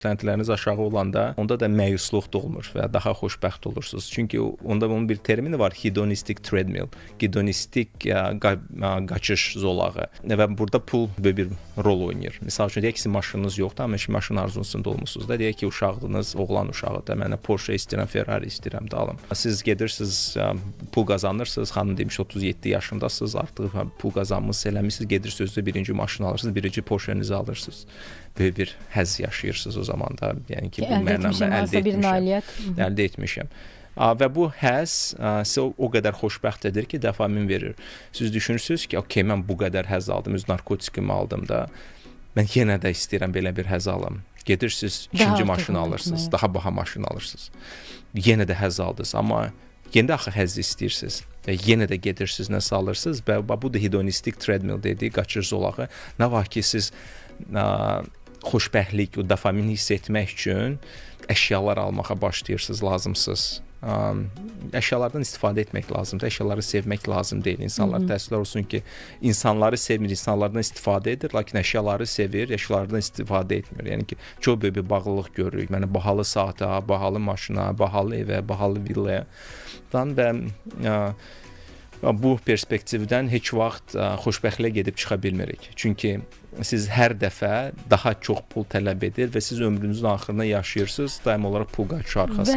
Beklentiləriniz aşağı olanda onda da məyusluq da olmur və daha xoşbəxt olursunuz. Çünki onda bunun bir termini var, hedonistic treadmill, hedonistik qaçış zolağı və burada pul böyük bir rol oynayır. Məsəl üçün deyək ki, maşınınız yoxdur, amma maşın arzusunda olmusunuz da, deyək ki, uşağınız, oğlan uşağıdır, mənə Porsche istəyirəm, Ferrari istəyirəm də alım. Siz gedirsiniz, pul qazanırsınız, xanım demiş 37 yaşındasınız, artıq pul qazanmısınız, eləmisiniz, gedirsiniz özünüzə birinci maşını alırsınız, birinci Porsche-nizi alırsınız. Böyük bir həzz yaşayırsınız o zaman da. Yəni ki, bu mənə əldə etmişəm. Və bu həzz sizə o qədər xoşbəxt edir ki, dopamin verir. Siz düşünürsünüz ki, okey, mən bu qədər həzz aldım, öz narkotikimi aldım da, mən yenə də istəyirəm belə bir həzz alım. Gedirsiniz, ikinci maşını alırsınız, daha baha maşını alırsınız. Yenə də həzz aldınız, amma yenə də axı həzz istəyirsiniz və yenə də gedirsiniz, nəsə alırsınız və bu da hedonistik treadmill dediyi qaçış zolağı. Nə var ki, siz xoşbəxtlik, o dopamin hiss etmək üçün əşyalar almağa başlayırsınız, lazımsız. Əşyalardan istifadə etmək lazımdır, əşyaları sevmək lazım deyil. İnsanlar təəssüflər olsun ki, insanları sevmir, insanlardan istifadə edir, lakin əşyaları sevir, əşyalardan istifadə etmir. Yəni ki, çox böyük bir bağlılıq görürük. Mənə bahalı saata, bahalı maşına, bahalı evə, bahalı villaya və bu perspektivdən heç vaxt xoşbəxtliyə gedib çıxa bilmirik. Çünki siz hər dəfə daha çox pul tələb edir və siz ömrünüzün axırına yaşayırsınız, daim olaraq pul qaçışı arxasında.